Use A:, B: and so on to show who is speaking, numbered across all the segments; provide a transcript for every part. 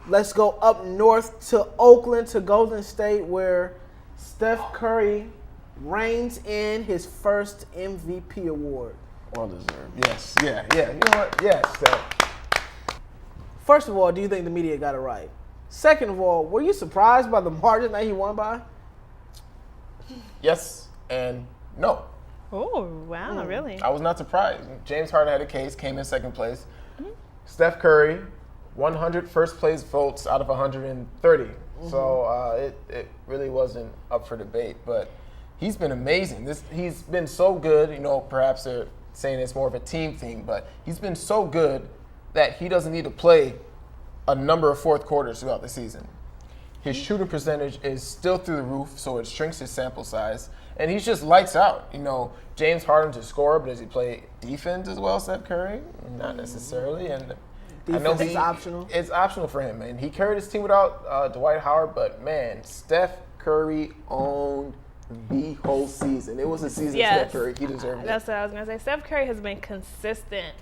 A: let's go up north to Oakland, to Golden State, where Steph Curry reigns in his first MVP award.
B: Well deserved. Yes. Yeah. You know what? Yes.
A: First of all, do you think the media got it right? Second of all, were you surprised by the margin that he won by?
B: Yes and no.
C: Oh, wow, really?
B: I was not surprised. James Harden had a case, came in second place. Mm-hmm. Steph Curry, 100 first place votes out of 130. Mm-hmm. So it really wasn't up for debate. But he's been amazing. He's been so good. You know, perhaps they're saying it's more of a team thing, but he's been so good that he doesn't need to play a number of fourth quarters throughout the season. His shooting percentage is still through the roof, so it shrinks his sample size. And he's just lights out. You know, James Harden's a scorer, but does he play defense as well, Steph Curry? Not necessarily. And
A: defense is optional.
B: It's optional for him. And he carried his team without Dwight Howard, but, man, Steph Curry owned the whole season. It was a season of Steph Curry. He deserved it.
C: That's what I was going to say. Steph Curry has been consistent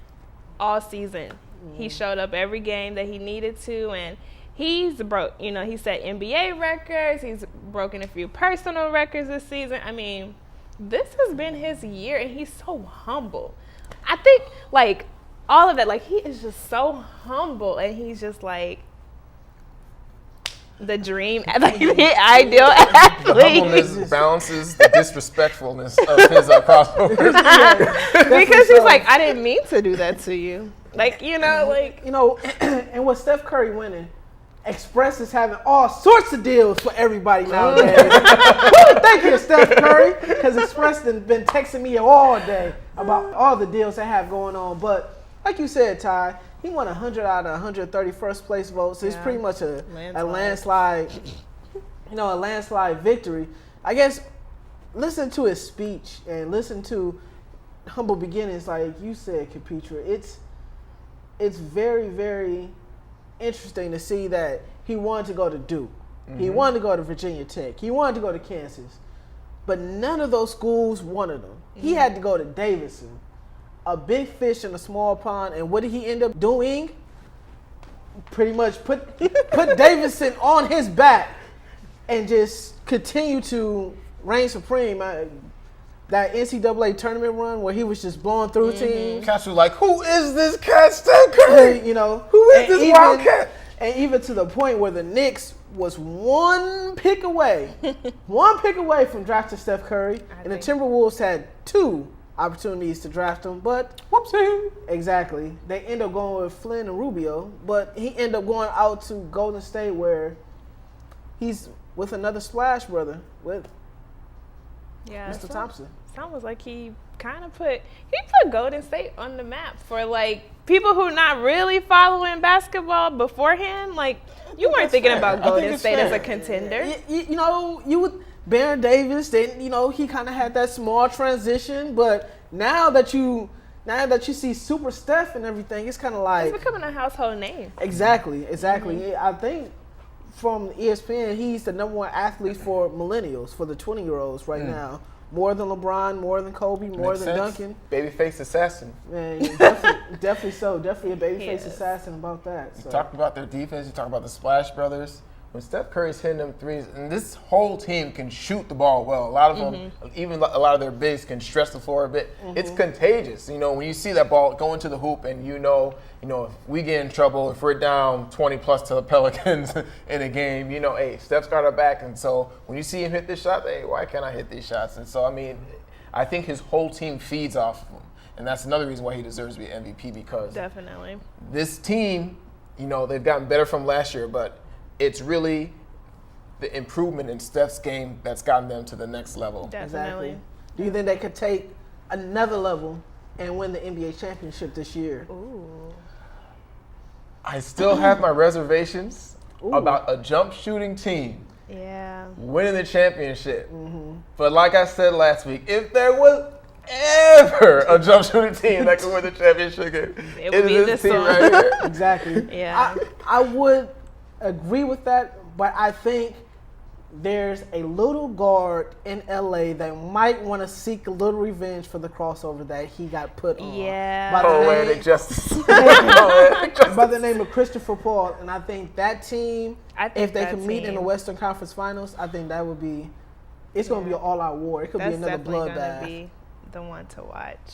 C: all season. He showed up every game that he needed to, and he's he set NBA records. He's broken a few personal records this season. I mean, this has been his year, and he's so humble. I think, all of that, he is just so humble, and he's just, the dream, the ideal athlete.
B: The humbleness balances the disrespectfulness of his crossovers.
C: Because he's I didn't mean to do that to you.
A: And with Steph Curry winning, Express is having all sorts of deals for everybody nowadays. Thank you, Steph Curry, because Express has been texting me all day about all the deals they have going on. But like you said, Ty, he won 100 out of 130 first place votes. So it's pretty much a landslide, a landslide victory. I guess listen to his speech and listen to humble beginnings, like you said, Capetra. It's very, very interesting to see that he wanted to go to Duke. Mm-hmm. He wanted to go to Virginia Tech. He wanted to go to Kansas. But none of those schools wanted him. Mm-hmm. He had to go to Davidson, a big fish in a small pond. And what did he end up doing? Pretty much put Davidson on his back and just continue to reign supreme. That NCAA tournament run where he was just blowing through teams.
B: Cats were like, who is this cat, Steph Curry? Who is this Wildcat?
A: And even to the point where the Knicks was one pick away from drafting Steph Curry. And the Timberwolves had 2 opportunities to draft him, but
B: whoopsie.
A: Exactly. They end up going with Flynn and Rubio, but he ended up going out to Golden State where he's with another Splash brother, with Mr. Thompson.
C: Sounds like he kind of put Golden State on the map for people who not really following basketball beforehand. You weren't thinking about Golden State as a contender.
A: You would Baron Davis. Then he kind of had that small transition, but now that you see Super Steph and everything, it's kind of
C: he's becoming a household name.
A: Exactly. Mm-hmm. I think from ESPN, he's the number 1 athlete for millennials, for the 20-year-olds right now. More than LeBron, more than Kobe, more than Duncan.
B: Babyface assassin.
A: Man, definitely so. Definitely a babyface assassin about that. So.
B: You talked about their defense. You talked about the Splash Brothers. When Steph Curry's hitting them threes, and this whole team can shoot the ball well. A lot of them, even a lot of their bigs, can stretch the floor a bit. It's contagious. When you see that ball go into the hoop, and if we get in trouble, if we're down 20 plus to the Pelicans in a game, hey, Steph's got our back. And so when you see him hit this shot, hey, why can't I hit these shots? And so, I think his whole team feeds off of him. And that's another reason why he deserves to be MVP, because
C: definitely
B: this team, they've gotten better from last year, but it's really the improvement in Steph's game that's gotten them to the next level.
C: Definitely.
A: Exactly. Do you think they could take another level and win the NBA championship this year?
C: Ooh.
B: I still have my reservations about a jump shooting team winning the championship. Mm-hmm. But like I said last week, if there was ever a jump shooting team that could win the championship game,
C: it would be this
B: team right here.
A: Exactly.
C: Yeah.
A: I would agree with that, but I think there's a little guard in LA that might want to seek a little revenge for the crossover that he got put on.
C: Yeah.
A: By the
B: Poetic
A: name-
B: justice.
A: by the name of Christopher Paul, and I think that team,
C: I think
A: if they
C: that
A: can meet in the
C: team-
A: Western Conference Finals, I think that would be. It's going to be an all-out war. It could
C: That's
A: be another
C: definitely going to
A: bloodbath.
C: be the one to watch.